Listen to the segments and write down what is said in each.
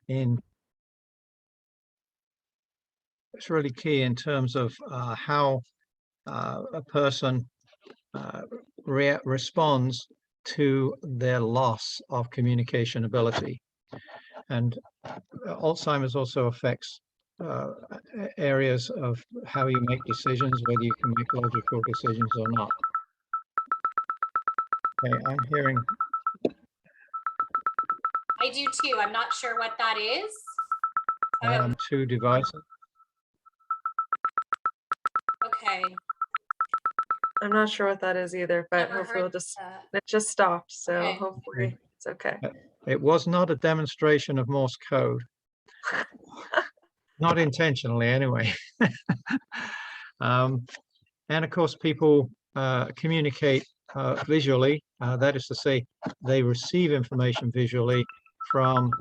it's really key in terms of how a person responds to their loss of communication ability. And Alzheimer's also affects areas of how you make decisions, whether you can make logical decisions or not. Okay, I'm hearing. I do too. I'm not sure what that is. Two devices. Okay. I'm not sure what that is either, but hopefully it just stopped. So okay. Hopefully it's okay. It was not a demonstration of Morse code. Not intentionally anyway. And of course, people communicate visually. That is to say, they receive information visually from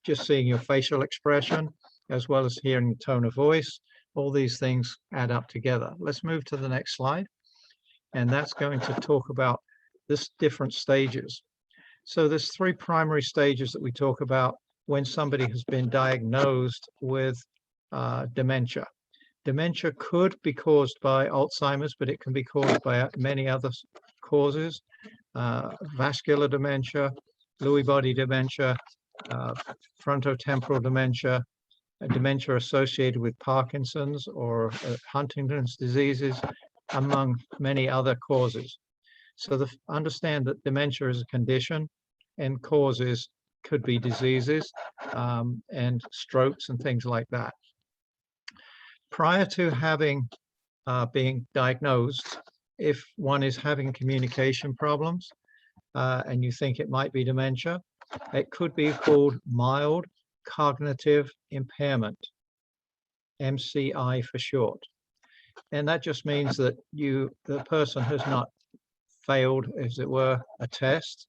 just seeing your facial expression, as well as hearing the tone of voice. All these things add up together. Let's move to the next slide. And that's going to talk about this different stages. So there's 3 primary stages that we talk about when somebody has been diagnosed with dementia. Dementia could be caused by Alzheimer's, but it can be caused by many other causes. Vascular dementia, Lewy body dementia, frontotemporal dementia, dementia associated with Parkinson's or Huntington's diseases, among many other causes. So understand that dementia is a condition, and causes could be diseases and strokes and things like that. Prior to having being diagnosed, if one is having communication problems and you think it might be dementia, it could be called mild cognitive impairment, MCI for short. And that just means that the person has not failed, as it were, a test,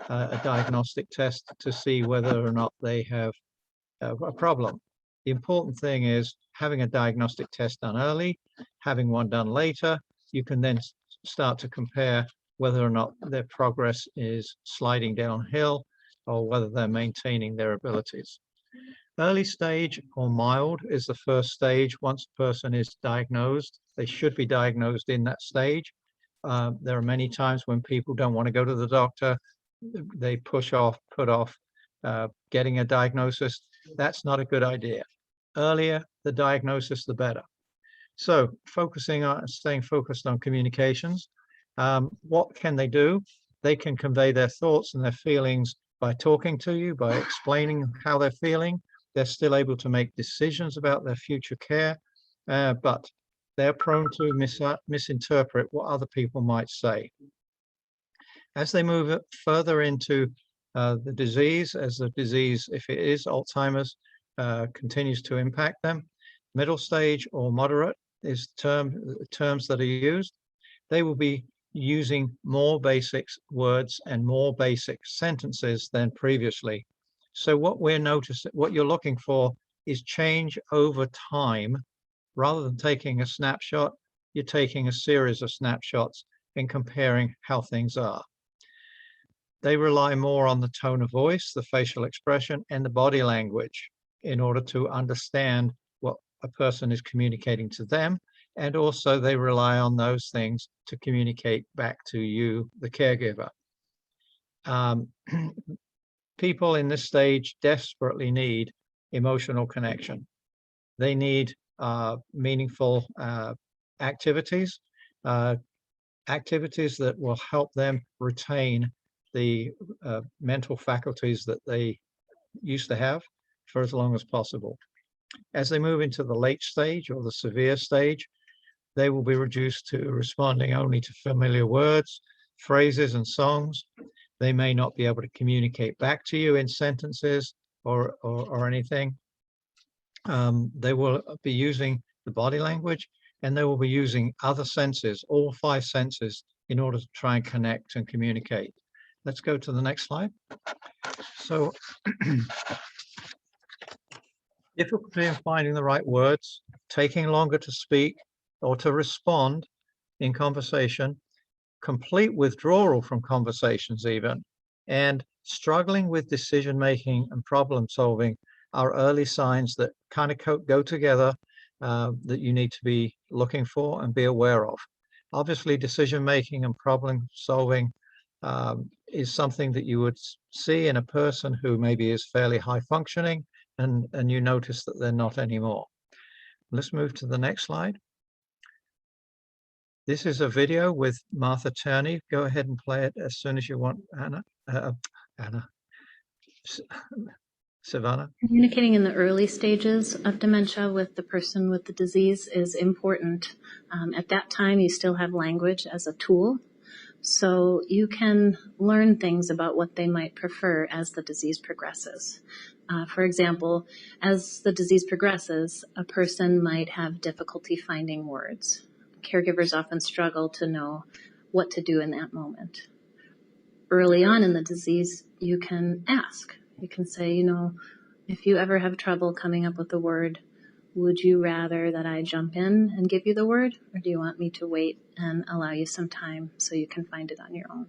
a diagnostic test to see whether or not they have a problem. The important thing is having a diagnostic test done early, having one done later. You can then start to compare whether or not their progress is sliding downhill or whether they're maintaining their abilities. Early stage or mild is the first stage. Once a person is diagnosed, they should be diagnosed in that stage. There are many times when people don't want to go to the doctor. They put off getting a diagnosis. That's not a good idea. Earlier the diagnosis, the better. So staying focused on communications. What can they do? They can convey their thoughts and their feelings by talking to you, by explaining how they're feeling. They're still able to make decisions about their future care, but they're prone to misinterpret what other people might say. As they move further into the disease, as the disease, if it is Alzheimer's, continues to impact them, middle stage or moderate is terms that are used. They will be using more basic words and more basic sentences than previously. So what you're looking for is change over time. Rather than taking a snapshot, you're taking a series of snapshots and comparing how things are. They rely more on the tone of voice, the facial expression, and the body language in order to understand what a person is communicating to them. And also they rely on those things to communicate back to you, the caregiver. People in this stage desperately need emotional connection. They need meaningful activities that will help them retain the mental faculties that they used to have for as long as possible. As they move into the late stage or the severe stage, they will be reduced to responding only to familiar words, phrases, and songs. They may not be able to communicate back to you in sentences or anything. They will be using the body language, and they will be using other senses, all 5 senses, in order to try and connect and communicate. Let's go to the next slide. So difficulty in finding the right words, taking longer to speak or to respond in conversation, complete withdrawal from conversations even, and Struggling with decision making and problem solving are early signs that kind of go together, that you need to be looking for and be aware of. Obviously, decision making and problem solving is something that you would see in a person who maybe is fairly high functioning, and you notice that they're not anymore. Let's move to the next slide. This is a video with Martha Turney. Go ahead and play it as soon as you want, Anna. Savannah. Communicating in the early stages of dementia with the person with the disease is important. At that time, you still have language as a tool, so you can learn things about what they might prefer as the disease progresses. For example, as the disease progresses, a person might have difficulty finding words. Caregivers often struggle to know what to do in that moment. Early on in the disease, you can ask. You can say, you know, if you ever have trouble coming up with a word, would you rather that I jump in and give you the word, or do you want me to wait and allow you some time so you can find it on your own?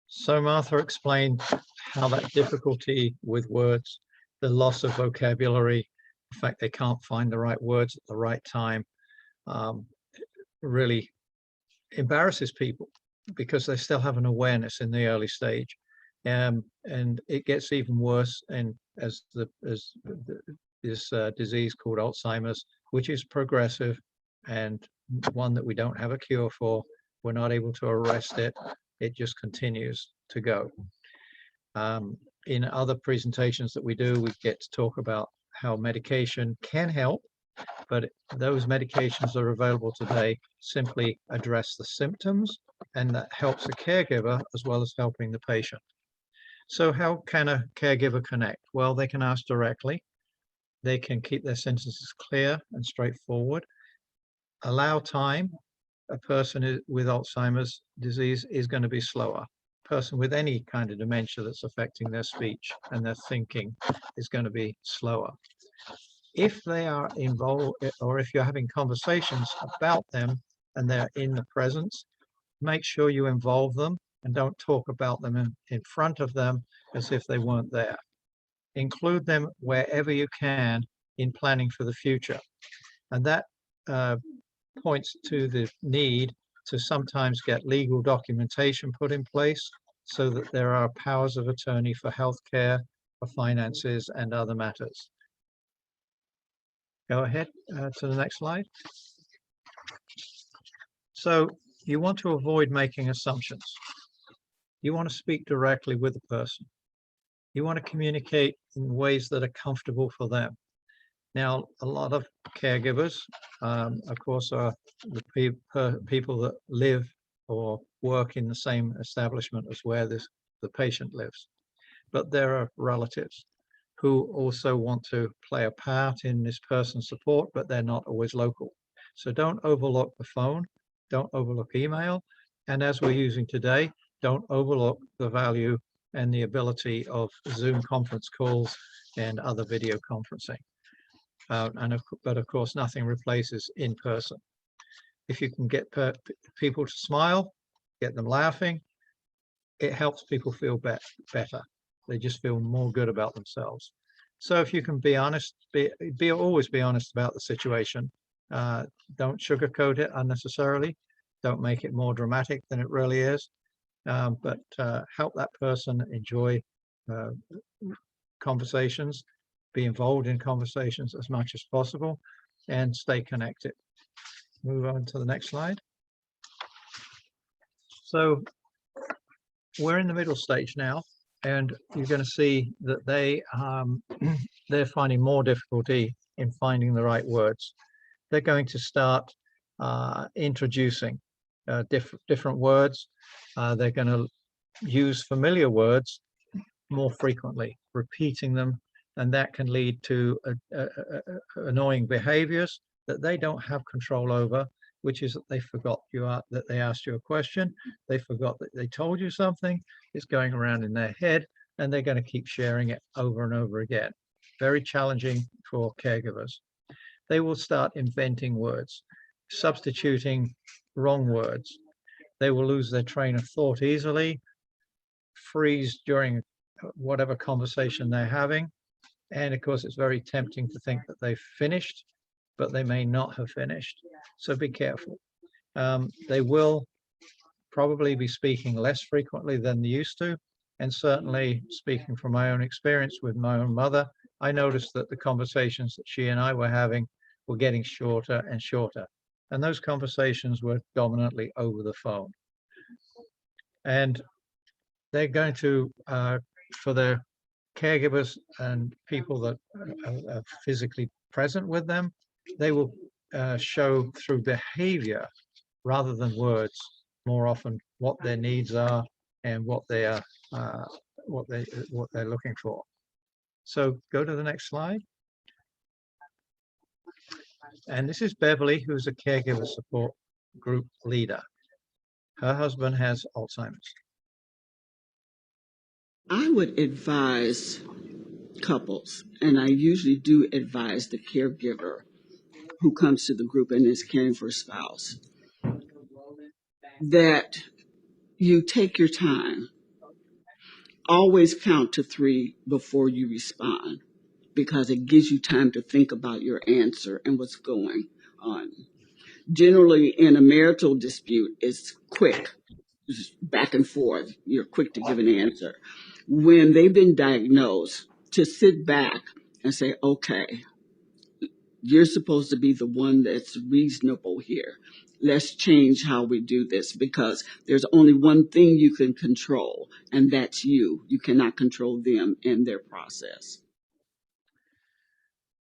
So Martha explained how that difficulty with words, the loss of vocabulary, the fact they can't find the right words at the right time, really embarrasses people because they still have an awareness in the early stage. And it gets even worse as this disease called Alzheimer's, which is progressive and one that we don't have a cure for. We're not able to arrest it. It just continues to go. In other presentations that we do, we get to talk about how medication can help, but those medications that are available today simply address the symptoms, and that helps the caregiver as well as helping the patient. So how can a caregiver connect? Well, they can ask directly. They can keep their sentences clear and straightforward. Allow time. A person with Alzheimer's disease is going to be slower. A person with any kind of dementia that's affecting their speech and their thinking is going to be slower. If they are involved, or if you're having conversations about them and they're in the presence, make sure you involve them and don't talk about them in front of them as if they weren't there. Include them wherever you can in planning for the future. And that points to the need to sometimes get legal documentation put in place so that there are powers of attorney for healthcare, for finances, and other matters. Go ahead to the next slide. So you want to avoid making assumptions. You want to speak directly with the person. You want to communicate in ways that are comfortable for them. Now, a lot of caregivers, of course, are the people that live or work in the same establishment as where the patient lives. But there are relatives who also want to play a part in this person's support, but they're not always local. So don't overlook the phone, don't overlook email, and as we're using today, don't overlook the value and the ability of Zoom conference calls and other video conferencing. But of course, nothing replaces in person. If you can get people to smile, get them laughing, it helps people feel better. They just feel more good about themselves. So if you can be honest, always be honest about the situation. Don't sugarcoat it unnecessarily. Don't make it more dramatic than it really is. But help that person enjoy conversations, be involved in conversations as much as possible, and stay connected. Move on to the next slide. So we're in the middle stage now, and you're going to see that they're finding more difficulty in finding the right words. They're going to start introducing different words. They're going to use familiar words more frequently, repeating them, and that can lead to annoying behaviors that they don't have control over, which is that they forgot that they asked you a question, they forgot that they told you something, it's going around in their head, and they're going to keep sharing it over and over again. Very challenging for caregivers. They will start inventing words, substituting wrong words. They will lose their train of thought easily. freeze during whatever conversation they're having. And of course, it's very tempting to think that they've finished, but they may not have finished. So be careful. They will probably be speaking less frequently than they used to. And certainly, speaking from my own experience with my own mother, I noticed that the conversations that she and I were having were getting shorter and shorter. And those conversations were dominantly over the phone. And they're going to, for their caregivers and people that are physically present with them, they will show through behavior rather than words more often what their needs are and what they are, what they're looking for. So go to the next slide. And this is Beverly, who's a caregiver support group leader. Her husband has Alzheimer's. I would advise couples, and I usually do advise the caregiver who comes to the group and is caring for a spouse, that you take your time. Always count to 3 before you respond, because it gives you time to think about your answer and what's going on. Generally, in a marital dispute, it's quick, just back and forth. You're quick to give an answer. When they've been diagnosed, to sit back and say, okay, you're supposed to be the one that's reasonable here. Let's change how we do this, because there's only one thing you can control, and that's you. You cannot control them and their process.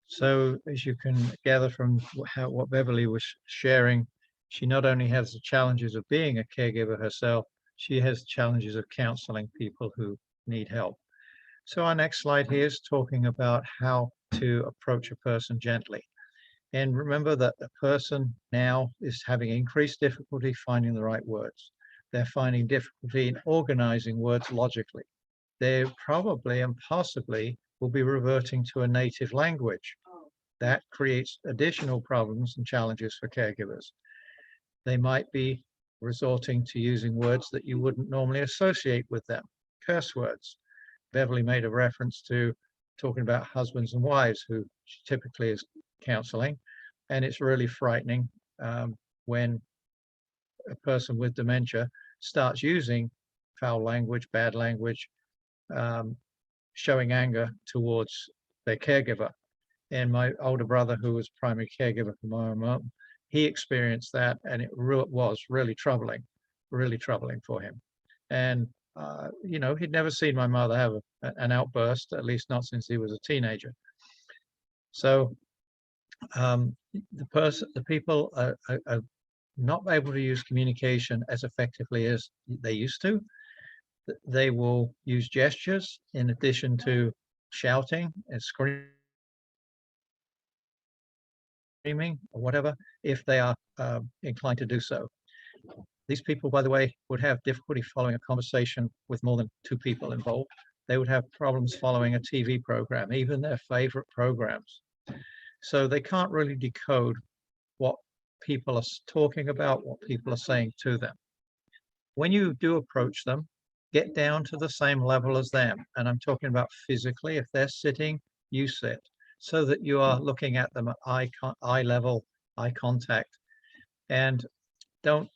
So as you can gather from what Beverly was sharing, she not only has the challenges of being a caregiver herself, she has challenges of counseling people who need help. So our next slide here is talking about how to approach a person gently. And remember that the person now is having increased difficulty finding the right words. They're finding difficulty in organizing words logically. They probably and possibly will be reverting to a native language. That creates additional problems and challenges for caregivers. They might be resorting to using words that you wouldn't normally associate with them, curse words. Beverly made a reference to talking about husbands and wives who she typically is counseling, and it's really frightening when a person with dementia starts using foul language, bad language, showing anger towards their caregiver. And my older brother, who was primary caregiver for my mom, he experienced that, and it was really troubling for him. And you know, he'd never seen my mother have an outburst, at least not since he was a teenager. So the people are not able to use communication as effectively as they used to. They will use gestures in addition to shouting and screaming or whatever, if they are inclined to do so. These people, by the way, would have difficulty following a conversation with more than 2 people involved. They would have problems following a TV program, even their favorite programs. So they can't really decode what people are talking about, what people are saying to them. When you do approach them, get down to the same level as them. And I'm talking about physically. If they're sitting, you sit, so that you are looking at them at eye level, eye contact. And don't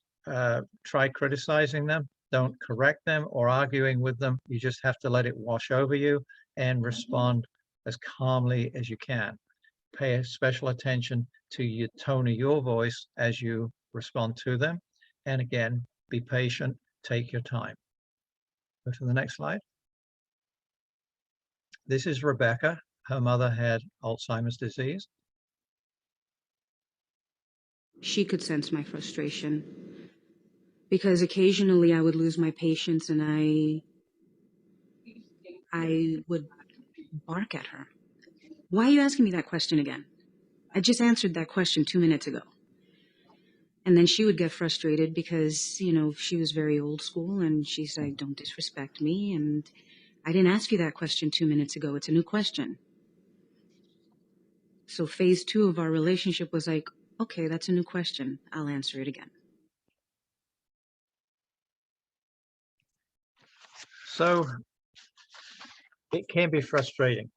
try criticizing them. Don't correct them or arguing with them. You just have to let it wash over you and respond as calmly as you can. Pay special attention to your tone of your voice as you respond to them. And again, be patient, take your time. Go to the next slide. This is Rebecca. Her mother had Alzheimer's disease. She could sense my frustration, because occasionally I would lose my patience and I would bark at her. Why are you asking me that question again? I just answered that question 2 minutes ago. And then she would get frustrated because, you know, she was very old school, and she's like, don't disrespect me. And I didn't ask you that question 2 minutes ago. It's a new question. So phase 2 of our relationship was like, okay, that's a new question. I'll answer it again. So it can be frustrating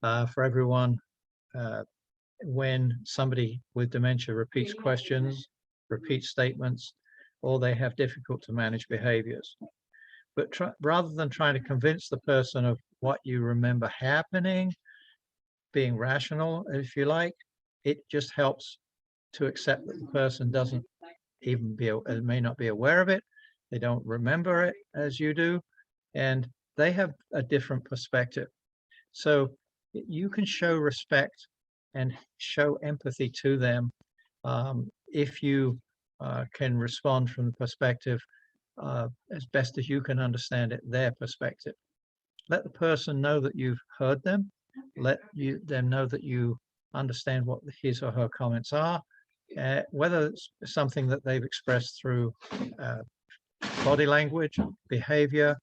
for everyone when somebody with dementia repeats questions, repeats statements, or they have difficult to manage behaviors. But rather than trying to convince the person of what you remember happening, being rational, if you like, it just helps to accept that the person doesn't even may not be aware of it. They don't remember it as you do, and they have a different perspective. So you can show respect and show empathy to them if you can respond from the perspective as best as you can understand it, their perspective. Let the person know that you've heard them. Let them know that you understand what his or her comments are, whether it's something that they've expressed through body language, behavior,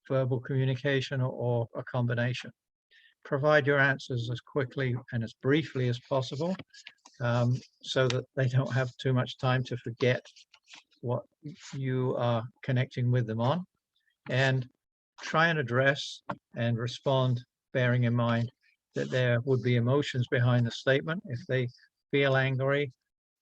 verbal communication, or a combination. Provide your answers as quickly and as briefly as possible so that they don't have too much time to forget what you are connecting with them on, and try and address and respond bearing in mind that there would be emotions behind the statement. If they feel angry,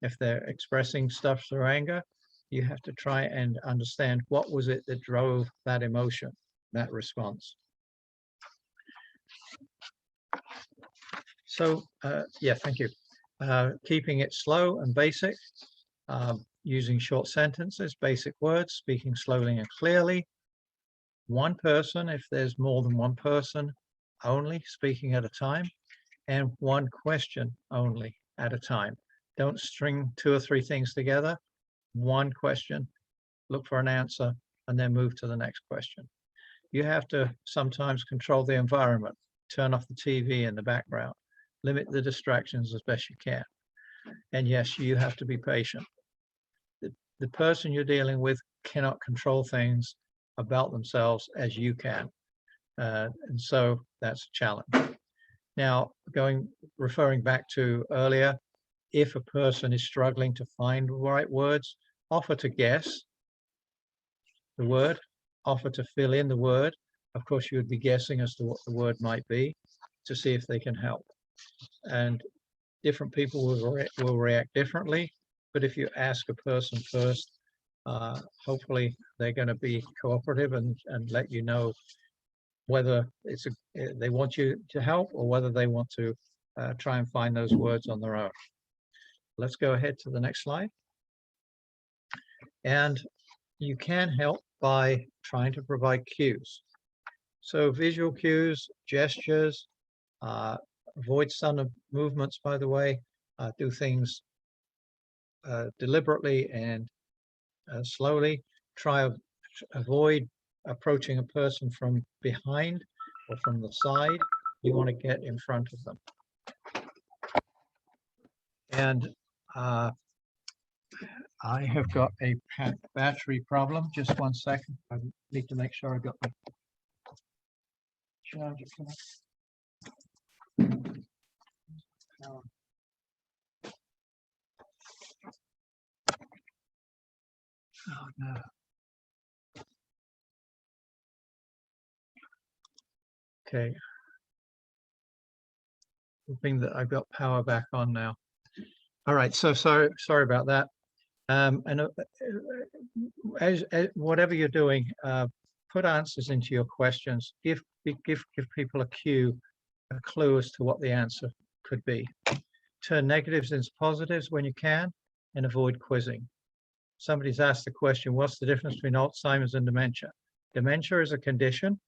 if they're expressing stuff through anger, you have to try and understand what was it that drove that emotion, that response. So yeah, thank you. Keeping it slow and basic, using short sentences, basic words, speaking slowly and clearly. One person, if there's more than one person, only speaking at a time, and one question only at a time. Don't string 2 or 3 things together. One question, look for an answer, and then move to the next question. You have to sometimes control the environment, turn off the TV in the background, limit the distractions as best you can. And yes, you have to be patient. The person you're dealing with cannot control things about themselves as you can. And so that's a challenge. Now, referring back to earlier, if a person is struggling to find the right words, offer to guess the word, offer to fill in the word. Of course, you would be guessing as to what the word might be to see if they can help. And different people will react differently. But if you ask a person first, hopefully they're going to be cooperative and let you know whether they want you to help or whether they want to try and find those words on their own. Let's go ahead to the next slide. And you can help by trying to provide cues. So visual cues, gestures, avoid sudden movements, by the way, do things deliberately and slowly. Avoid approaching a person from behind or from the side. You want to get in front of them. And I have got a battery problem. Just one second. I need to make sure I got the charger connected. Oh no. Okay. Hoping that I've got power back on now. All right. So sorry about that. And as whatever you're doing, put answers into your questions. Give people a clue as to what the answer could be. Turn negatives into positives when you can, and avoid quizzing. Somebody's asked the question, what's the difference between Alzheimer's and dementia? Dementia is a condition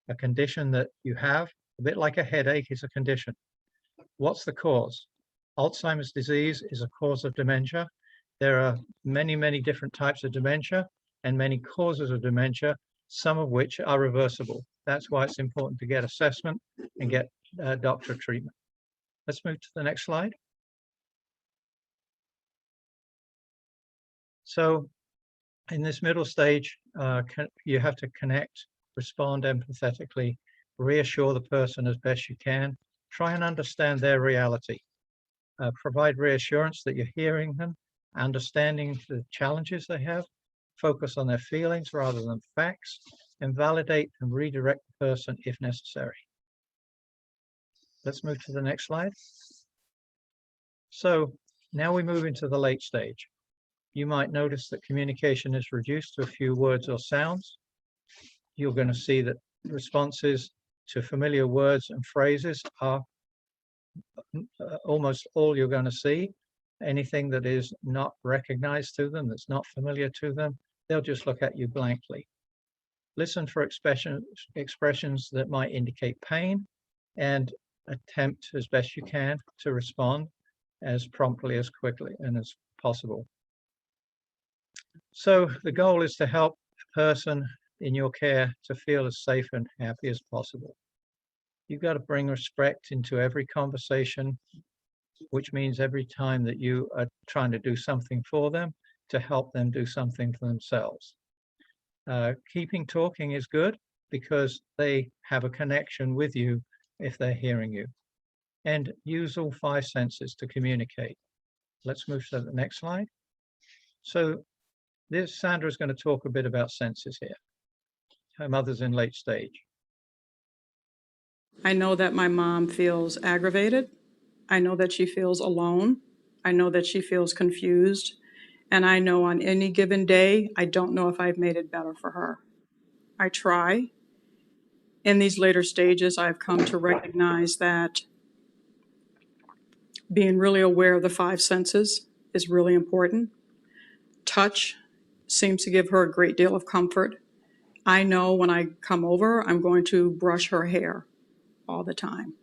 that you have, a bit like a headache is a condition. What's the cause? Alzheimer's disease is a cause of dementia. There are many, many different types of dementia and many causes of dementia, some of which are reversible. That's why it's important to get assessment and get doctor treatment. Let's move to the next slide. So in this middle stage, you have to connect, respond empathetically, reassure the person as best you can, try and understand their reality. Provide reassurance that you're hearing them, understanding the challenges they have, focus on their feelings rather than facts, and validate and redirect the person if necessary. Let's move to the next slide. So now we move into the late stage. You might notice that communication is reduced to a few words or sounds. You're going to see that responses to familiar words and phrases are almost all you're going to see. Anything that is not recognized to them, that's not familiar to them, they'll just look at you blankly. Listen for expressions that might indicate pain and attempt as best you can to respond as promptly, as quickly, and as possible. So the goal is to help a person in your care to feel as safe and happy as possible. You've got to bring respect into every conversation, which means every time that you are trying to do something for them, to help them do something for themselves. Keeping talking is good because they have a connection with you if they're hearing you. And use all 5 senses to communicate. Let's move to the next slide. So Sandra is going to talk a bit about senses here. Her mother's in late stage. I know that my mom feels aggravated. I know that she feels alone. I know that she feels confused. And I know on any given day, I don't know if I've made it better for her. I try. In these later stages, I've come to recognize that being really aware of the 5 senses is really important. Touch seems to give her a great deal of comfort. I know when I come over, I'm going to brush her hair all the time.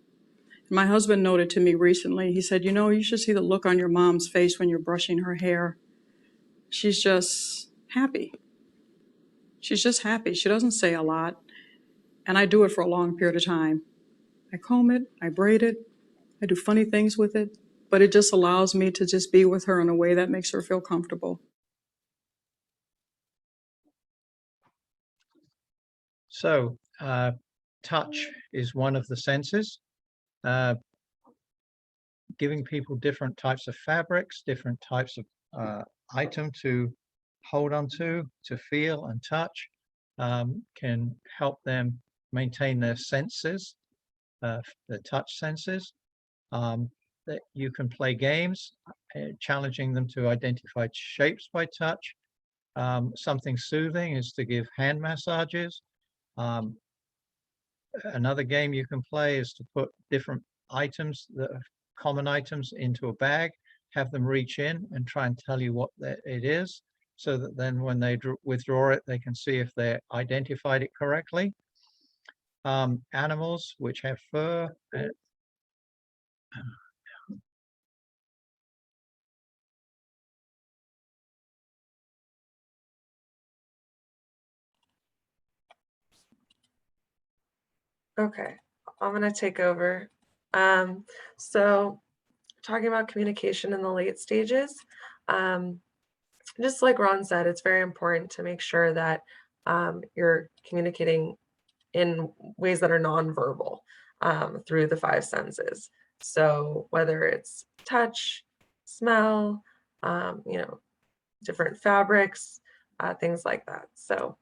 My husband noted to me recently, he said, you know, you should see the look on your mom's face when you're brushing her hair. She's just happy. She's just happy. She doesn't say a lot. And I do it for a long period of time. I comb it, I braid it, I do funny things with it, but it just allows me to just be with her in a way that makes her feel comfortable. So touch is one of the senses. Giving people different types of fabrics, different types of item to hold on to feel and touch can help them maintain their senses, the touch senses. That you can play games, challenging them to identify shapes by touch. Something soothing is to give hand massages. Another game you can play is to put different items, common items, into a bag, have them reach in and try and tell you what it is, so that then when they withdraw it, they can see if they identified it correctly. Animals which have fur. Okay, I'm gonna take over. So talking about communication in the late stages, just like Ron said, it's very important to make sure that you're communicating in ways that are nonverbal through the 5 senses. So whether it's touch, smell, you know, different fabrics, things like that. So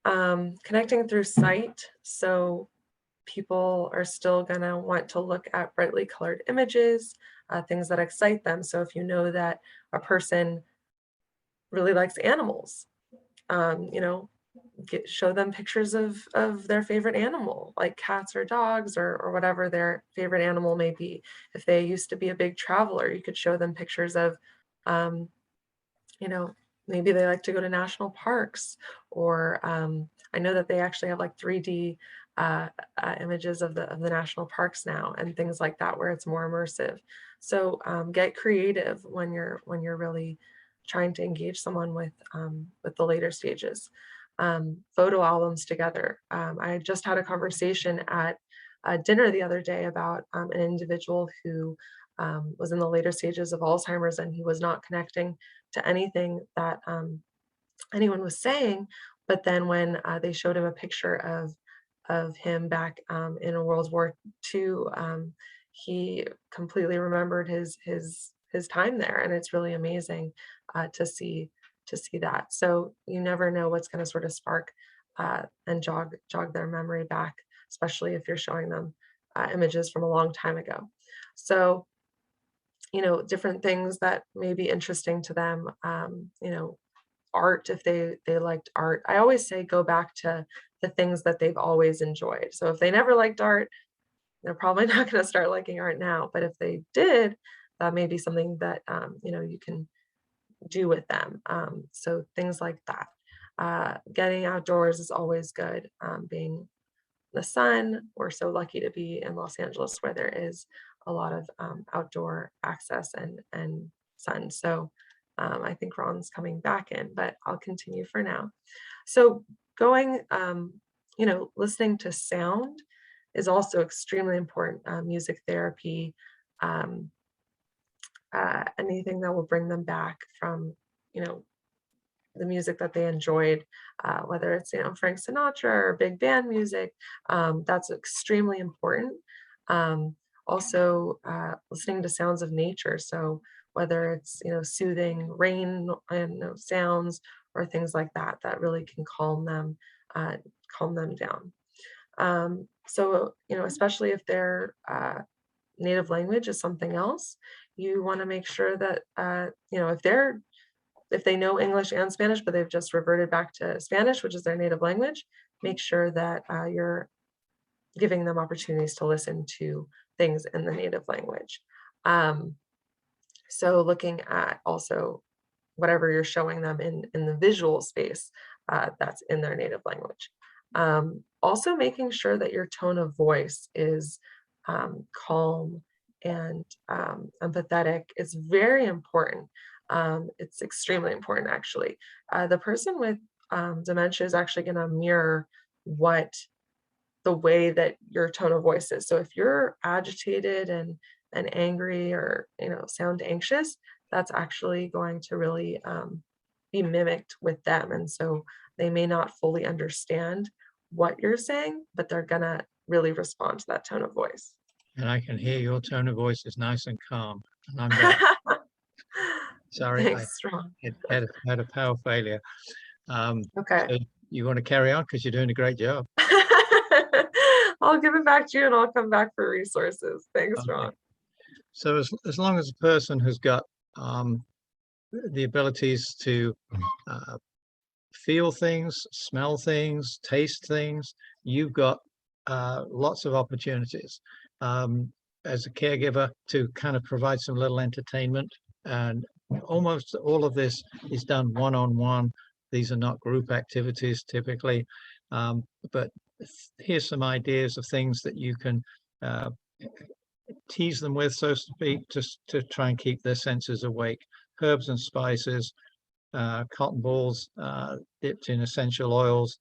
connecting through sight. So people are still gonna want to look at brightly colored images, things that excite them. So if you know that a person really likes animals, you know, show them pictures of their favorite animal, like cats or dogs or whatever their favorite animal may be. If they used to be a big traveler, you could show them pictures of, you know, maybe they like to go to national parks, or I know that they actually have like 3D images of the national parks now and things like that, where it's more immersive. So get creative when you're really trying to engage someone with the later stages. Photo albums together. I just had a conversation at dinner the other day about an individual who was in the later stages of Alzheimer's, and he was not connecting to anything that anyone was saying. But then when they showed him a picture of him back in World War II, he completely remembered his time there, and it's really amazing to see to see that. So you never know what's going to sort of spark and jog their memory back, especially if you're showing them images from a long time ago. So, different things that may be interesting to them, art, if they liked art. I always say go back to the things that they've always enjoyed. So if they never liked art, they're probably not going to start liking art now. But if they did, that may be something that you can do with them. So things like that. Getting outdoors is always good. Being the sun, we're so lucky to be in Los Angeles where there is a lot of outdoor access and sun. So I think Ron's coming back in, but I'll continue for now. So going, listening to sound is also extremely important. Music therapy, anything that will bring them back from, the music that they enjoyed, whether it's, Frank Sinatra or big band music, that's extremely important. Also, listening to sounds of nature. So whether it's, soothing rain and sounds or things like that, that really can calm them down. So, especially if their native language is something else, you want to make sure that, if they know English and Spanish, but they've just reverted back to Spanish, which is their native language, make sure that you're giving them opportunities to listen to things in the native language. So looking at also whatever you're showing them in the visual space, that's in their native language. Also making sure that your tone of voice is calm and empathetic is very important. It's extremely important, actually. The person with dementia is actually going to mirror what the way that your tone of voice is. So if you're agitated and angry or sound anxious, that's actually going to really be mimicked with them. And so they may not fully understand what you're saying, but they're gonna really respond to that tone of voice. And I can hear your tone of voice is nice and calm. And I'm back. Sorry, Thanks, Ron. I had a power failure. Okay. So you want to carry on because you're doing a great job. I'll give it back to you and I'll come back for resources. Thanks, Okay. Ron. So as long as the person has got the abilities to feel things, smell things, taste things, you've got lots of opportunities as a caregiver to kind of provide some little entertainment. And almost all of this is done one-on-one. These are not group activities typically, but here's some ideas of things that you can tease them with, so to speak, just to try and keep their senses awake. Herbs and spices, cotton balls dipped in essential oils,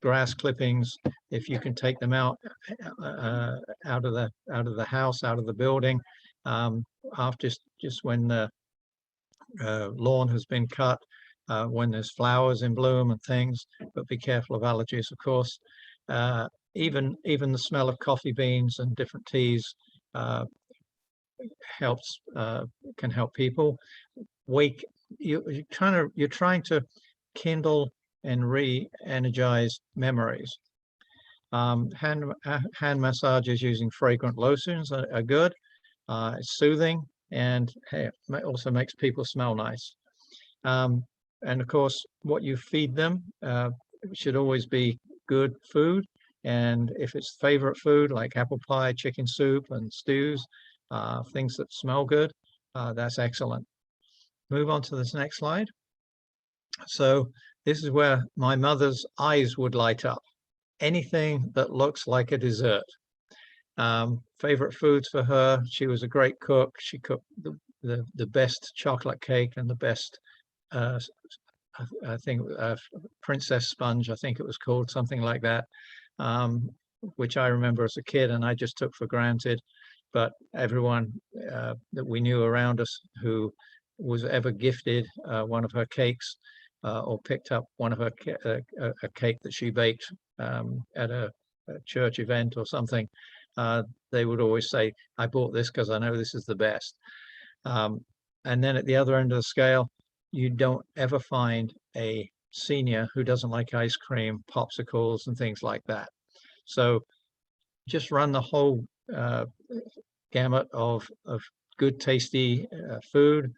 grass clippings. If you can take them out of the house, out of the building, after just when the lawn has been cut, when there's flowers in bloom and things. But be careful of allergies, of course. Even the smell of coffee beans and different teas can help people. You're trying to kindle and re-energize memories. Hand massages using fragrant lotions are good. It's soothing, and hey, it also makes people smell nice. And of course, what you feed them should always be good food. And if it's favorite food like apple pie, chicken soup, and stews, things that smell good, that's excellent. Move on to this next slide. So this is where my mother's eyes would light up. Anything that looks like a dessert. Favorite foods for her, she was a great cook. She cooked the best chocolate cake and the best, I think, princess sponge, I think it was called, something like that, which I remember as a kid and I just took for granted. But everyone that we knew around us who was ever gifted one of her cakes or picked up one of her a cake that she baked at a church event or something, they would always say, I bought this because I know this is the best. And then at the other end of the scale, you don't ever find a senior who doesn't like ice cream, popsicles, and things like that. So just run the whole gamut of good, tasty food.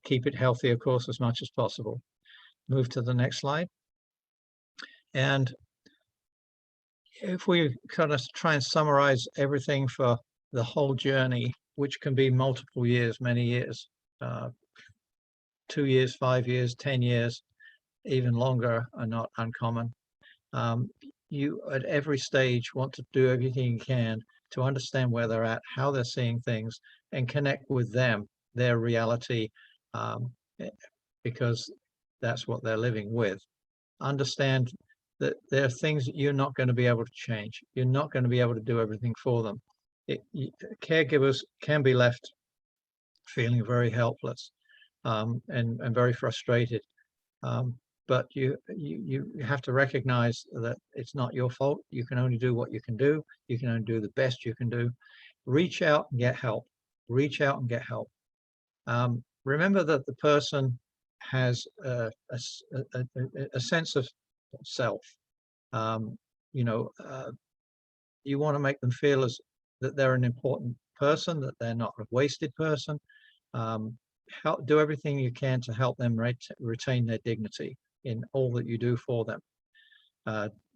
Keep it healthy, of course, as much as possible. Move to the next slide. And if we kind of try and summarize everything for the whole journey, which can be multiple years, many years, 2 years, 5 years, 10 years, even longer are not uncommon. You at every stage want to do everything you can to understand where they're at, how they're seeing things, and connect with them, their reality, because that's what they're living with. Understand that there are things that you're not going to be able to change. You're not going to be able to do everything for them. Caregivers can be left feeling very helpless and very frustrated. But you have to recognize that it's not your fault. You can only do what you can do. You can only do the best you can do. Reach out and get help. Reach out and get help. Remember that the person has a sense of self. You know, you want to make them feel as that they're an important person, that they're not a wasted person. Do everything you can to help them retain their dignity in all that you do for them.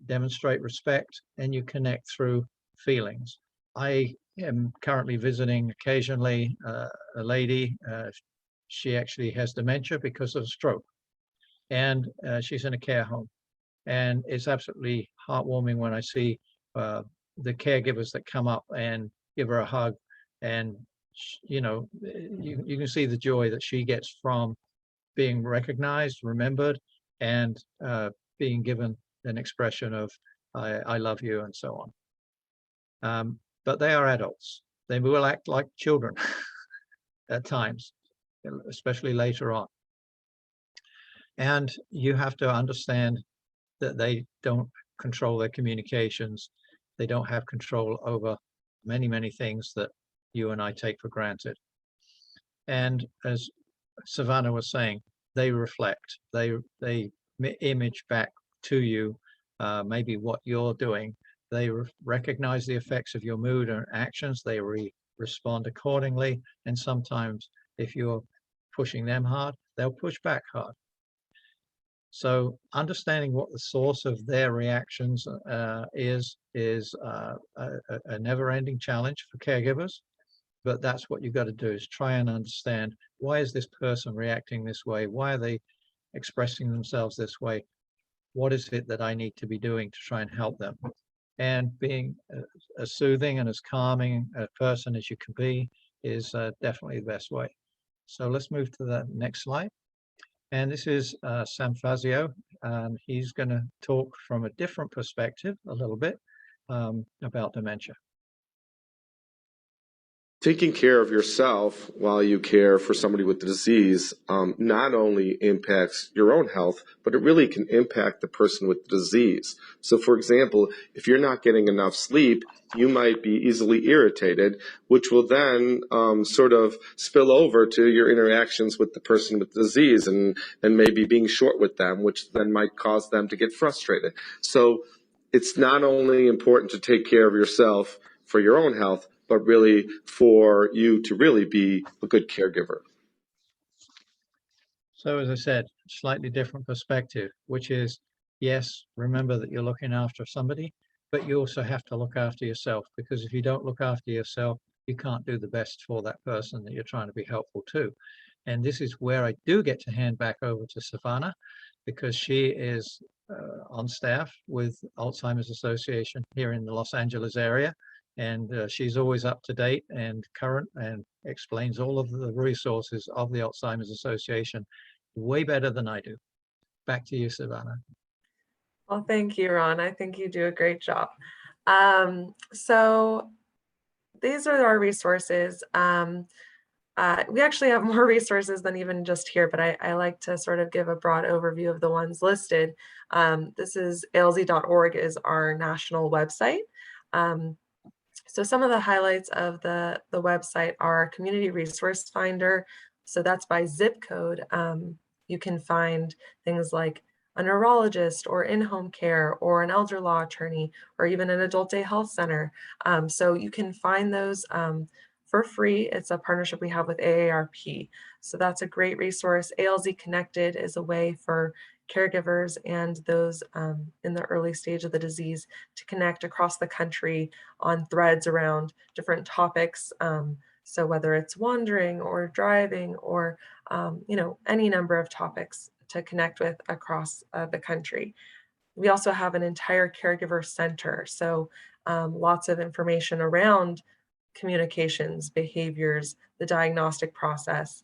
Demonstrate respect, and you connect through feelings. I am currently visiting occasionally a lady. She actually has dementia because of a stroke, and she's in a care home. And it's absolutely heartwarming when I see the caregivers that come up and give her a hug, and you know, you can see the joy that she gets from being recognized, remembered, and being given an expression of I love you and so on. But they are adults. They will act like children at times, especially later on. And you have to understand that they don't control their communications. They don't have control over many, many things that you and I take for granted. And as Savannah was saying, they reflect, they image back to you maybe what you're doing. They recognize the effects of your mood and actions. They respond accordingly. And sometimes if you're pushing them hard, they'll push back hard. So understanding what the source of their reactions is a never-ending challenge for caregivers. But that's what you've got to do, is try and understand, why is this person reacting this way? Why are they expressing themselves this way? What is it that I need to be doing to try and help them? And being as soothing and as calming a person as you can be is definitely the best way. So let's move to the next slide. And this is Sam Fazio, and he's going to talk from a different perspective a little bit about dementia. Taking care of yourself while you care for somebody with the disease not only impacts your own health, but it really can impact the person with the disease. So, for example, if you're not getting enough sleep, you might be easily irritated, which will then sort of spill over to your interactions with the person with the disease and maybe being short with them, which then might cause them to get frustrated. So it's not only important to take care of yourself for your own health, but really for you to really be a good caregiver. So as I said, slightly different perspective, which is, yes, remember that you're looking after somebody, but you also have to look after yourself, because if you don't look after yourself, you can't do the best for that person that you're trying to be helpful to. And this is where I do get to hand back over to Savannah, because she is on staff with Alzheimer's Association here in the Los Angeles area. And she's always up to date and current and explains all of the resources of the Alzheimer's Association way better than I do. Back to you, Savannah. Well, thank you, Ron. I think you do a great job. So these are our resources. We actually have more resources than even just here, but I like to sort of give a broad overview of the ones listed. This is alz.org is our national website. So some of the highlights of the website are Community Resource Finder. So that's by zip code. You can find things like a neurologist or in-home care or an elder law attorney or even an adult day health center. So you can find those for free. It's a partnership we have with AARP. So that's a great resource. ALZ Connected is a way for caregivers and those in the early stage of the disease to connect across the country on threads around different topics. So whether it's wandering or driving or any number of topics to connect with across the country. We also have an entire caregiver center. So lots of information around communications, behaviors, the diagnostic process.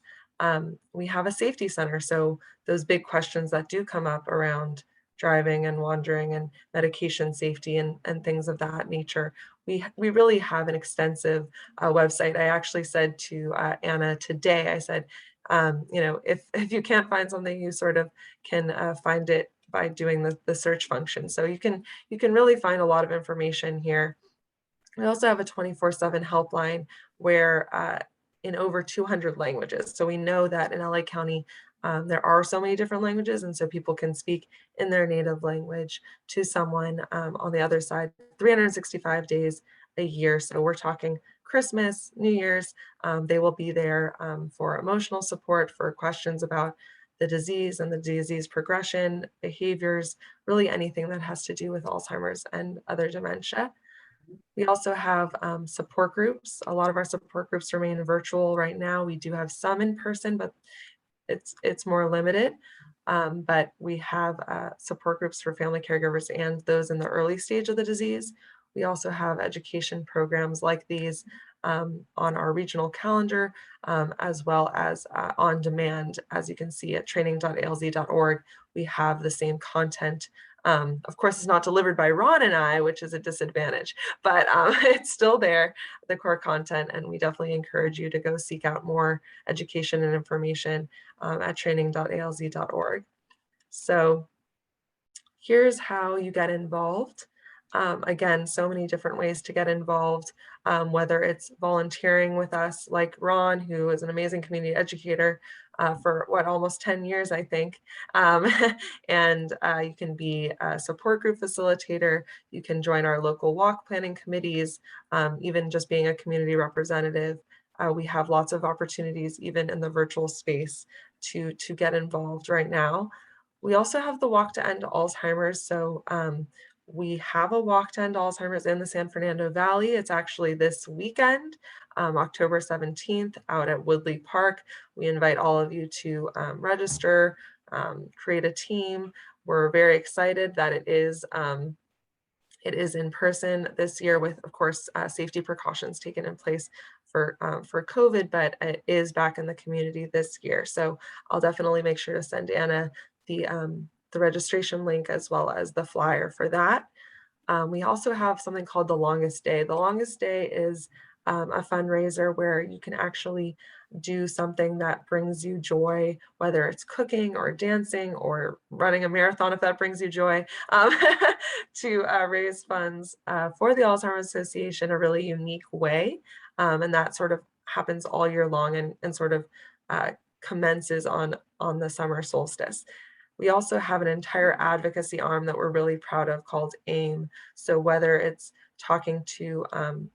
We have a safety center. So those big questions that do come up around driving and wandering and medication safety and things of that nature. We really have an extensive website. I actually said to Anna today, I said, if you can't find something, you sort of can find it by doing the search function. So you can really find a lot of information here. We also have a 24/7 helpline where in over 200 languages. So we know that in LA County, there are so many different languages, and so people can speak in their native language to someone on the other side, 365 days a year. So we're talking Christmas, New Year's, they will be there for emotional support, for questions about the disease and the disease progression, behaviors, really anything that has to do with Alzheimer's and other dementia. We also have support groups. A lot of our support groups remain virtual right now. We do have some in person, but it's more limited. But we have support groups for family caregivers and those in the early stage of the disease. We also have education programs like these on our regional calendar, as well as on demand. As you can see at training.alz.org, we have the same content. Of course, it's not delivered by Ron and I, which is a disadvantage, but it's still there, the core content, and we definitely encourage you to go seek out more education and information at training.alz.org. So here's how you get involved. Again, so many different ways to get involved, whether it's volunteering with us, like Ron, who is an amazing community educator for almost 10 years, I think. And you can be a support group facilitator. You can join our local walk planning committees, even just being a community representative. We have lots of opportunities, even in the virtual space, to get involved right now. We also have the Walk to End Alzheimer's. So we have a Walk to End Alzheimer's in the San Fernando Valley. It's actually this weekend, October 17th, out at Woodley Park. We invite all of you to register, create a team. We're very excited that it is in person this year with, of course, safety precautions taken in place for COVID, but it is back in the community this year. So I'll definitely make sure to send Anna the registration link as well as the flyer for that. We also have something called The Longest Day. The Longest Day is a fundraiser where you can actually do something that brings you joy, whether it's cooking or dancing or running a marathon if that brings you joy, to raise funds for the Alzheimer's Association a really unique way. And that sort of happens all year long and sort of commences on the summer solstice. We also have an entire advocacy arm that we're really proud of called AIM. So whether it's talking to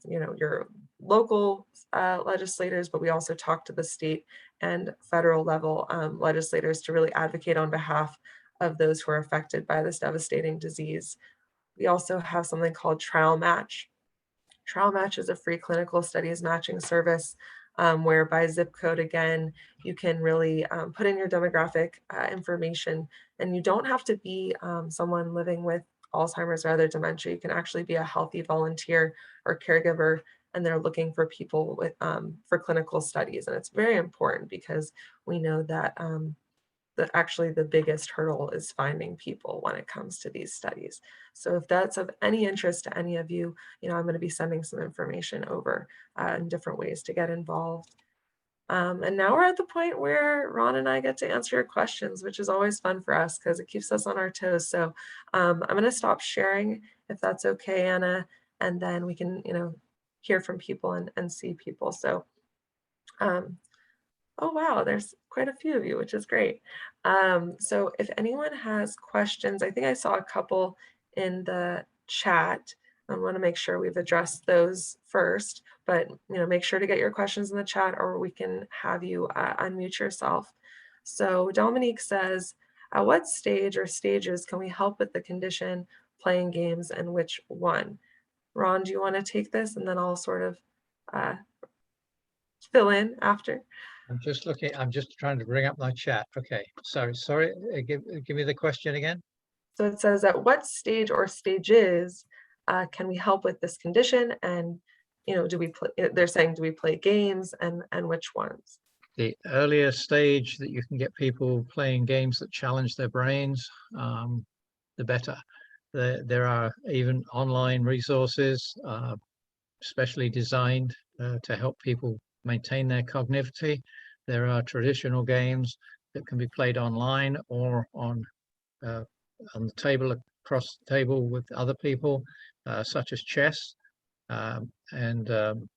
your local legislators, but we also talk to the state and federal level legislators to really advocate on behalf of those who are affected by this devastating disease. We also have something called Trial Match. Trial Match is a free clinical studies matching service where by zip code, again, you can really put in your demographic information, and you don't have to be someone living with Alzheimer's or other dementia. You can actually be a healthy volunteer or caregiver, and they're looking for people with for clinical studies. And it's very important because we know that actually the biggest hurdle is finding people when it comes to these studies. So if that's of any interest to any of you, I'm going to be sending some information over in different ways to get involved. And now we're at the point where Ron and I get to answer your questions, which is always fun for us because it keeps us on our toes. So I'm going to stop sharing if that's okay, Anna, and then we can, hear from people and see people. So Oh, wow, there's quite a few of you, which is great. So if anyone has questions, I think I saw a couple in the chat. I want to make sure we've addressed those first, but make sure to get your questions in the chat, or we can have you unmute yourself. So Dominique says, at what stage or stages can we help with the condition, playing games, and which one? Ron, do you want to take this, and then I'll sort of uh, fill in after? I'm just looking, I'm just trying to bring up my chat. Okay, sorry, give me the question again. So it says, at what stage or stages can we help with this condition? And, do we play, they're saying, do we play games, and which ones? The earlier stage that you can get people playing games that challenge their brains, the better. There are even online resources, specially designed to help people maintain their cognitivity. There are traditional games that can be played online or on the table, across the table with other people, such as chess and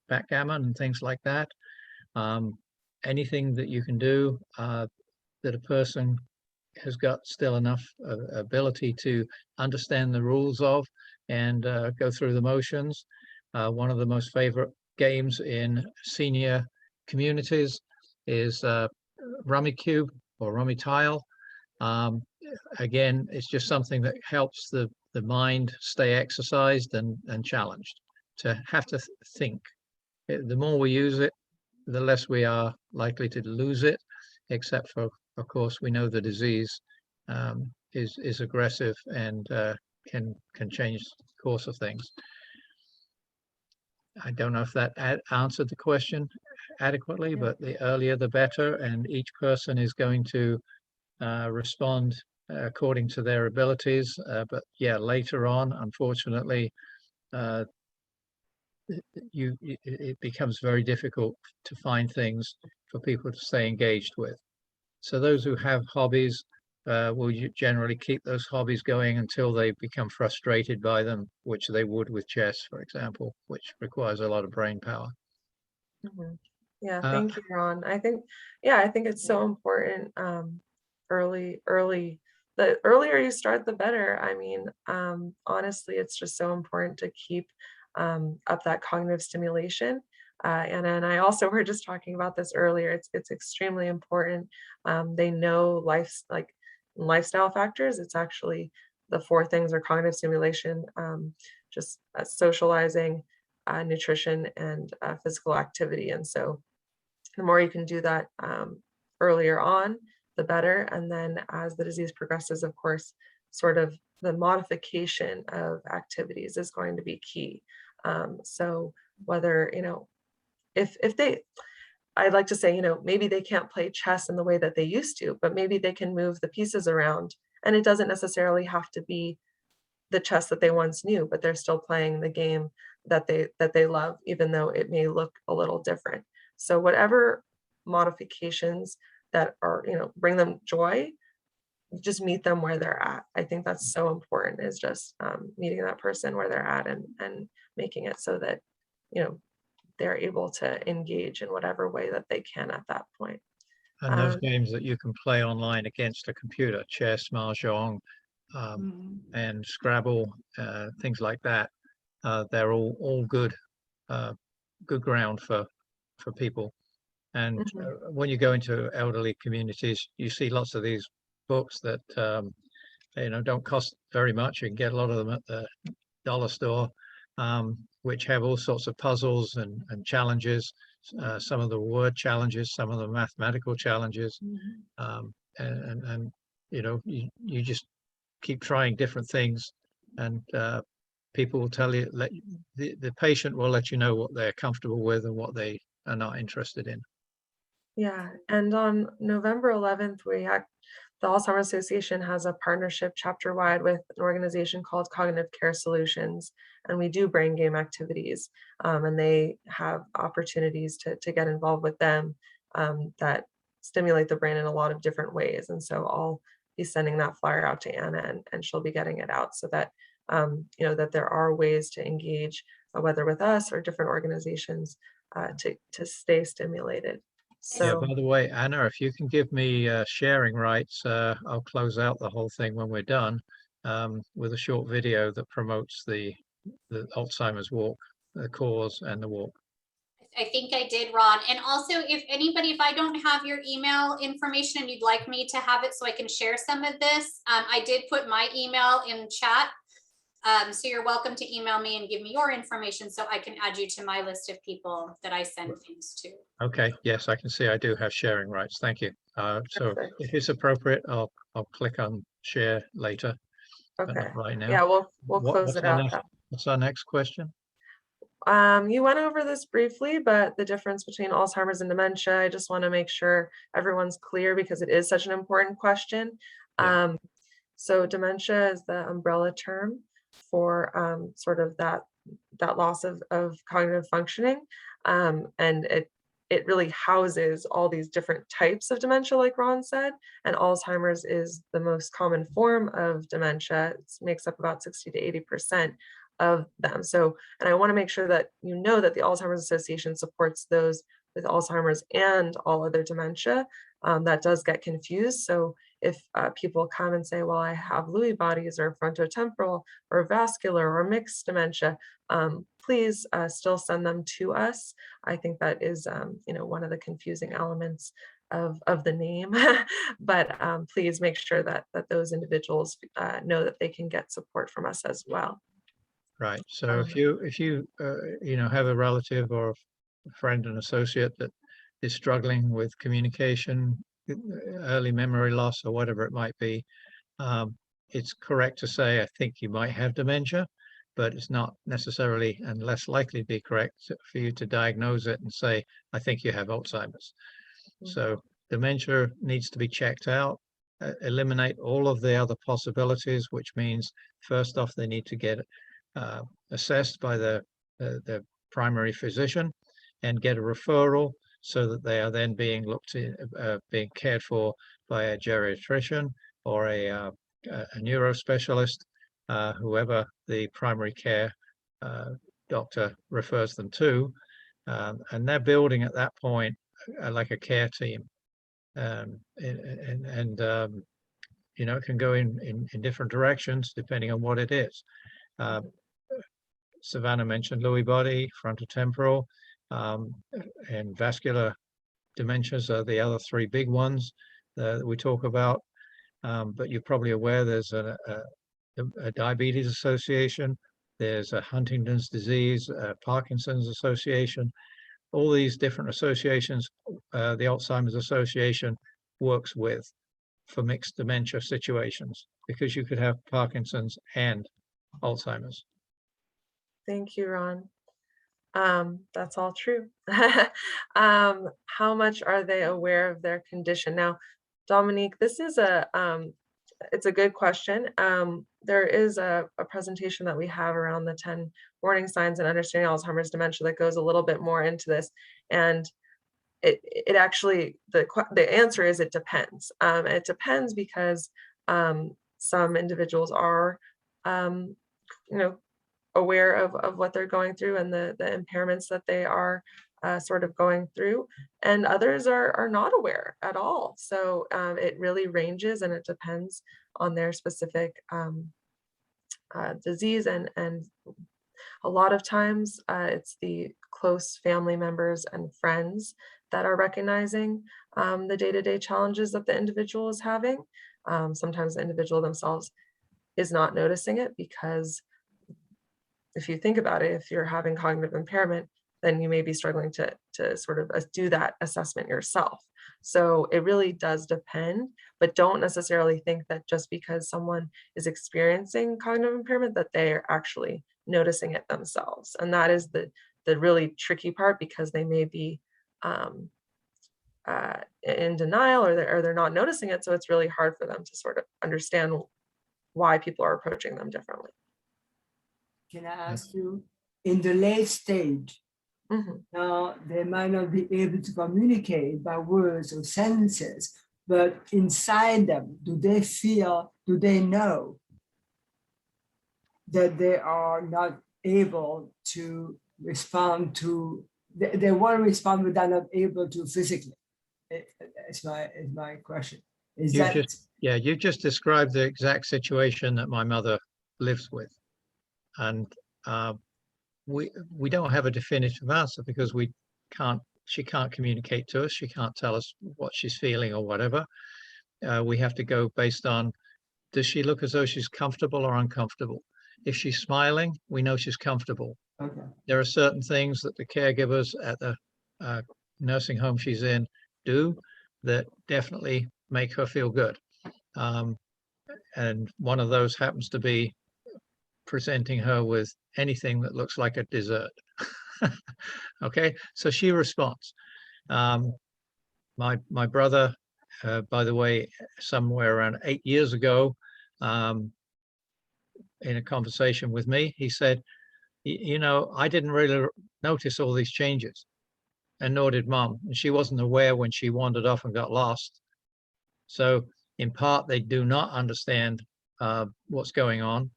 backgammon and things like that. Anything that you can do that a person has got still enough ability to understand the rules of and go through the motions. One of the most favorite games in senior communities is Rummy Cube or Rummy Tile. Again, it's just something that helps the mind stay exercised and challenged to have to think. The more we use it, the less we are likely to lose it, except for, of course, we know the disease is aggressive and can change the course of things. I don't know if that answered the question adequately, but the earlier the better, and each person is going to respond according to their abilities. But yeah, later on, unfortunately, it becomes very difficult to find things for people to stay engaged with. So those who have hobbies will generally keep those hobbies going until they become frustrated by them, which they would with chess, for example, which requires a lot of brain power. Mm-hmm. Yeah, thank you, Ron. I think it's so important. The earlier you start, the better. I mean, honestly, it's just so important to keep up that cognitive stimulation. And then I also, we're just talking about this earlier. It's extremely important. They know lifestyle factors. It's actually the four things are cognitive stimulation, just socializing, nutrition, and physical activity. And so the more you can do that earlier on, the better. And then as the disease progresses, of course, sort of the modification of activities is going to be key. So whether, if they, I'd like to say, maybe they can't play chess in the way that they used to, but maybe they can move the pieces around. And it doesn't necessarily have to be the chess that they once knew, but they're still playing the game that they love, even though it may look a little different. So whatever modifications that are, bring them joy, just meet them where they're at. I think that's so important, is just meeting that person where they're at and making it so that, they're able to engage in whatever way that they can at that point. And those games that you can play online against a computer, chess, mahjong, and Scrabble, things like that, they're all good ground for people. And when you go into elderly communities, you see lots of these books that don't cost very much. You can get a lot of them at the dollar store, which have all sorts of puzzles and challenges, some of the word challenges, some of the mathematical challenges, and you just keep trying different things, and people will tell you, the patient will let you know what they're comfortable with and what they are not interested in. Yeah, and on November 11th, the Alzheimer's Association has a partnership chapter-wide with an organization called Cognitive Care Solutions, and we do brain game activities, and they have opportunities to get involved with them that stimulate the brain in a lot of different ways. And so I'll be sending that flyer out to Anna, and she'll be getting it out so that that there are ways to engage, whether with us or different organizations, to stay stimulated. So Yeah, by the way, Anna, if you can give me sharing rights, I'll close out the whole thing when we're done with a short video that promotes the Alzheimer's walk, the cause and the walk. I think I did, Ron. And also, if I don't have your email information and you'd like me to have it so I can share some of this, I did put my email in chat. So you're welcome to email me and give me your information so I can add you to my list of people that I send things to. Okay, yes, I can see I do have sharing rights. Thank you. So perfect. if it's appropriate, I'll click on share later, but Okay. not right now. Yeah, we'll What- close what's it our out. next- What's our next question? You went over this briefly, but the difference between Alzheimer's and dementia, I just want to make sure everyone's clear because it is such an important question. Yeah. So dementia is the umbrella term for sort of that loss of cognitive functioning. And it really houses all these different types of dementia, like Ron said, and Alzheimer's is the most common form of dementia. It makes up about 60 to 80% of them. So, and I want to make sure that you know that the Alzheimer's Association supports those with Alzheimer's and all other dementia. That does get confused. So if people come and say, well, I have Lewy bodies or frontotemporal or vascular or mixed dementia, please still send them to us. I think that is, one of the confusing elements of the name, but please make sure that those individuals know that they can get support from us as well. Right. So if you have a relative or a friend and associate that is struggling with communication, early memory loss, or whatever it might be, it's correct to say, I think you might have dementia, but it's not necessarily and less likely to be correct for you to diagnose it and say, I think you have Alzheimer's. So dementia needs to be checked out, eliminate all of the other possibilities, which means first off, they need to get assessed by the primary physician and get a referral so that they are then being being cared for by a geriatrician or a neurospecialist, whoever the primary care doctor refers them to, and they're building at that point like a care team, and it can go in different directions depending on what it is. Savannah mentioned Lewy body, frontotemporal, and vascular dementias are the other three big ones that we talk about. But you're probably aware there's a diabetes association, there's a Huntington's disease, Parkinson's association, all these different associations. The Alzheimer's Association works with for mixed dementia situations, because you could have Parkinson's and Alzheimer's. Thank you, Ron. That's all true. How much are they aware of their condition? Now, Dominique, this is it's a good question. There is a presentation that we have around the 10 warning signs and understanding Alzheimer's dementia that goes a little bit more into this. And it actually, the answer is it depends. It depends because some individuals are, aware of what they're going through and the impairments that they are sort of going through, and others are not aware at all. So it really ranges and it depends on their specific disease, and a lot of times it's the close family members and friends that are recognizing the day-to-day challenges that the individual is having. Sometimes the individual themselves is not noticing it, because if you think about it, if you're having cognitive impairment, then you may be struggling to sort of do that assessment yourself. So it really does depend, but don't necessarily think that just because someone is experiencing cognitive impairment that they are actually noticing it themselves. And that is the really tricky part, because they may be in denial, or they're not noticing it. So it's really hard for them to sort of understand why people are approaching them differently. Can I ask you, in the late stage, now they might not be able to communicate by words or sentences, but inside them, do they know that they are not able to respond to, they want to respond, but they're not able to physically? Is my question. Is You've that just, yeah, you've just described the exact situation that my mother lives with. And we don't have a definitive answer because she can't communicate to us. She can't tell us what she's feeling or whatever. We have to go based on, does she look as though she's comfortable or uncomfortable? If she's smiling, we know she's comfortable. okay? There are certain things that the caregivers at the nursing home she's in do that definitely make her feel good. And one of those happens to be presenting her with anything that looks like a dessert. Okay, so she responds. My brother, by the way, somewhere around 8 years ago, in a conversation with me, he said, you know, I didn't really notice all these changes, and nor did Mom. And she wasn't aware when she wandered off and got lost. So in part, they do not understand what's going on.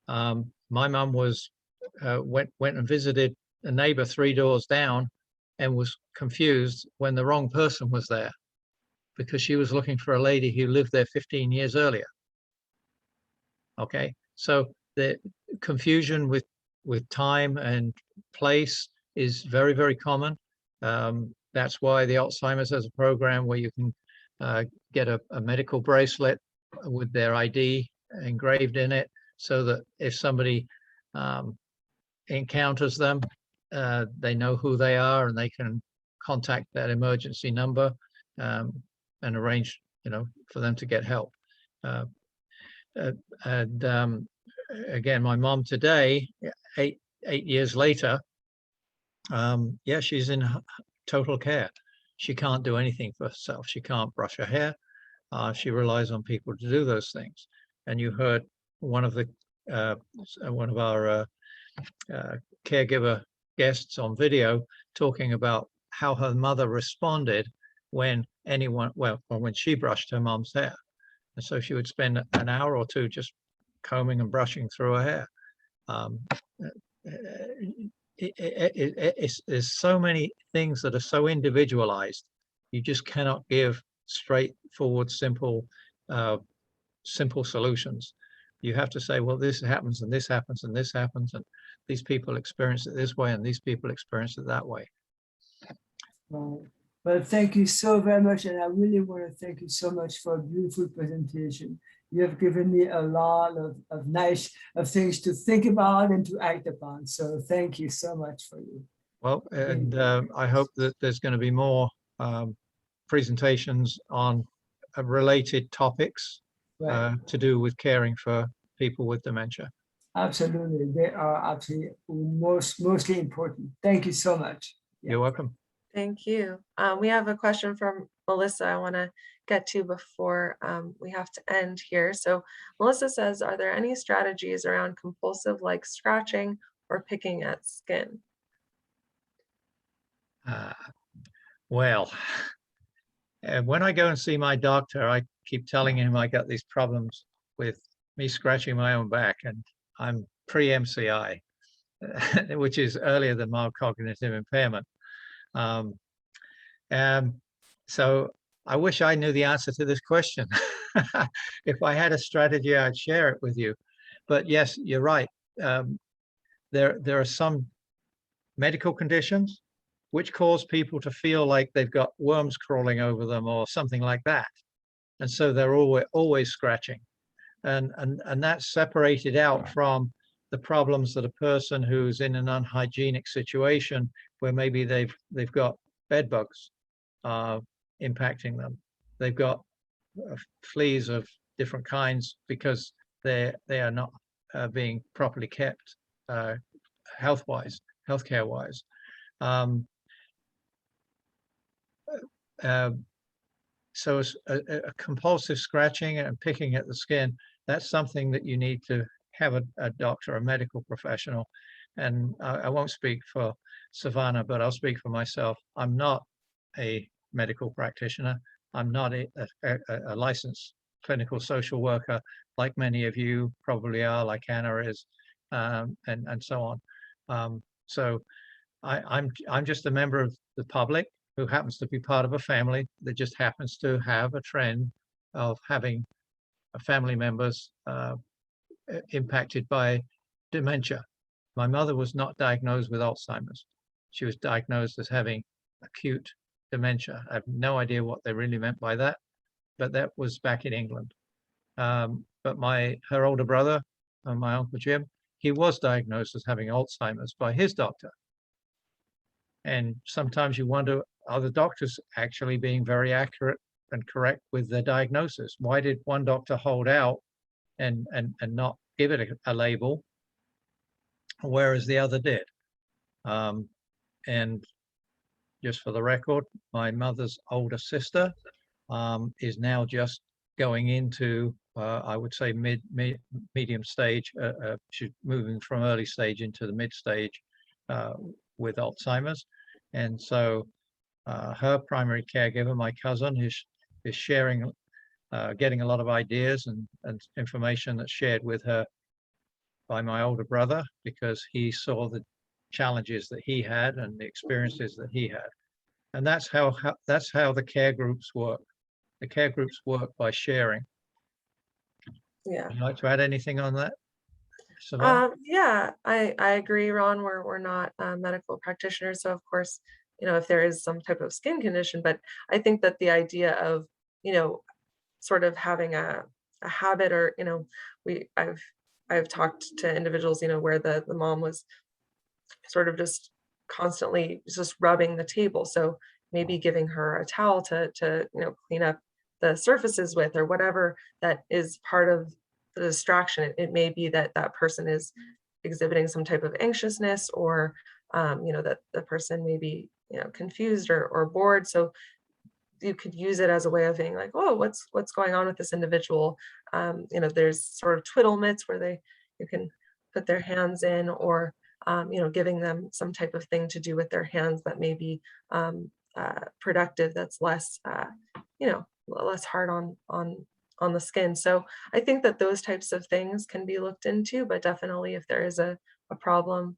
My mum went and visited a neighbor 3 doors down and was confused when the wrong person was there because she was looking for a lady who lived there 15 years earlier. Okay, so the confusion with time and place is very, very common. That's why the Alzheimer's has a program where you can get a medical bracelet with their ID engraved in it, so that if somebody encounters them, they know who they are and they can contact that emergency number and arrange, you know, for them to get help. And again, my mom today, eight years later, yeah, she's in total care. She can't do anything for herself. She can't brush her hair. She relies on people to do those things. And you heard one of our caregiver guests on video talking about how her mother responded when when she brushed her mom's hair. And so she would spend an hour or two just combing and brushing through her hair. There's so many things that are so individualized. You just cannot give straightforward, simple solutions. You have to say, well, this happens and this happens and this happens, and these people experience it this way and these people experience it that way. Well, thank you so very much, and I really want to thank you so much for a beautiful presentation. You have given me a lot of nice things to think about and to act upon. So thank you so much for you. Well, and I hope that there's going to be more presentations on related topics to do with caring for people with dementia. Absolutely, they are absolutely mostly important. Thank you so much. Yeah. You're welcome. Thank you. We have a question from Melissa I want to get to before we have to end here. So Melissa says, are there any strategies around compulsive like scratching or picking at skin? Well, when I go and see my doctor, I keep telling him I got these problems with me scratching my own back, and I'm pre-MCI, which is earlier than mild cognitive impairment. So I wish I knew the answer to this question. If I had a strategy, I'd share it with you. But yes, you're right. There are some medical conditions which cause people to feel like they've got worms crawling over them or something like that. And so they're always scratching. And that's separated out from the problems that a person who's in an unhygienic situation where maybe they've got bed bugs impacting them. They've got fleas of different kinds because they are not being properly kept healthcare wise. So a compulsive scratching and picking at the skin, that's something that you need to have a doctor, a medical professional. And I won't speak for Savannah, but I'll speak for myself. I'm not a medical practitioner. I'm not a licensed clinical social worker like many of you probably are, like Anna is, and so on. So I'm just a member of the public who happens to be part of a family that just happens to have a trend of having family members impacted by dementia. My mother was not diagnosed with Alzheimer's. She was diagnosed as having acute dementia. I have no idea what they really meant by that, but that was back in England. But her older brother, my Uncle Jim, he was diagnosed as having Alzheimer's by his doctor. And sometimes you wonder, are the doctors actually being very accurate and correct with their diagnosis? Why did one doctor hold out and not give it a label, whereas the other did? And just for the record, my mother's older sister is now just going into, I would say, medium stage. She's moving from early stage into the mid stage with Alzheimer's. And so her primary caregiver, my cousin, is sharing, getting a lot of ideas and information that's shared with her by my older brother, because he saw the challenges that he had and the experiences that he had. And that's how the care groups work. The care groups work by sharing. Yeah. Would you like to add anything on that, Savannah? Yeah, I agree, Ron. We're not medical practitioners, so of course, if there is some type of skin condition, but I think that the idea of, sort of having a habit, or I've talked to individuals, where the mom was sort of just constantly just rubbing the table. So maybe giving her a towel to clean up the surfaces with, or whatever that is part of the distraction. It may be that that person is exhibiting some type of anxiousness, or that the person may be confused or bored. So you could use it as a way of being like, oh, what's going on with this individual? There's sort of twiddle mitts where you can put their hands in, or giving them some type of thing to do with their hands that may be productive, that's less less hard on the skin. So I think that those types of things can be looked into, but definitely if there is a problem,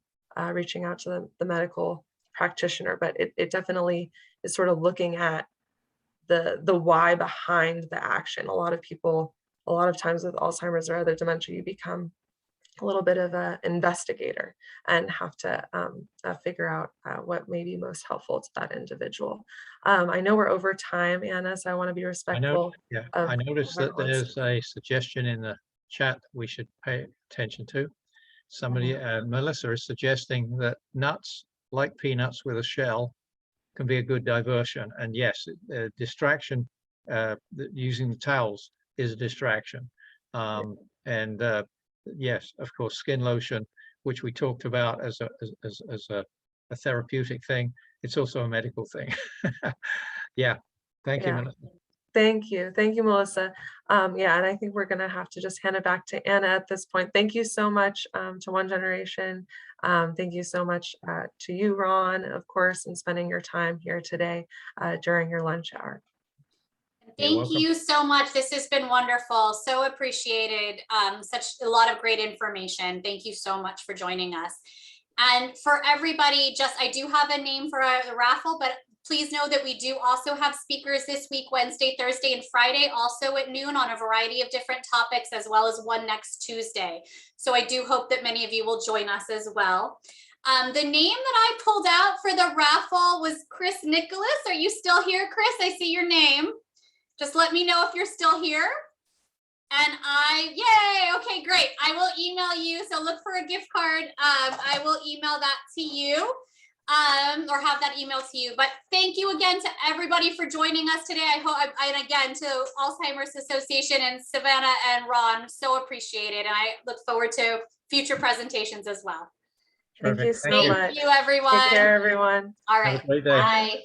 reaching out to the medical practitioner. But it definitely is sort of looking at the why behind the action. A lot of times with Alzheimer's or other dementia, you become a little bit of an investigator and have to figure out what may be most helpful to that individual. I know we're over time, Anna, so I want to be respectful. I noticed that everyone's there's a suggestion in the chat that we should pay attention to. Somebody, Melissa, is suggesting that nuts, like peanuts with a shell, can be a good diversion. And yes, distraction, using the towels is a distraction. And yes, of course, skin lotion, which we talked about as a therapeutic thing, it's also a medical thing. Yeah, thank you, Melissa. Thank you, Melissa. Yeah, and I think we're going to have to just hand it back to Anna at this point. Thank you so much to ONEgeneration. Thank you so much to you, Ron, of course, and spending your time here today during your lunch hour. Thank you so much. This has been wonderful. So appreciated. Such a lot of great information. Thank you so much for joining us. And for everybody, I do have a name for a raffle, but please know that we do also have speakers this week, Wednesday, Thursday, and Friday, also at noon, on a variety of different topics, as well as one next Tuesday. So I do hope that many of you will join us as well. The name that I pulled out for the raffle was Chris Nicholas. Are you still here, Chris? I see your name. Just let me know if you're still here. And yay, okay, great. I will email you. So look for a gift card. I will email that to you, or have that email to you. But thank you again to everybody for joining us today. I hope, and again to Alzheimer's Association and Savannah and Ron, so appreciate it. And I look forward to future presentations as well. Thank you so much. Thank you, everyone. Take care, everyone. All right. Have a great day. Bye.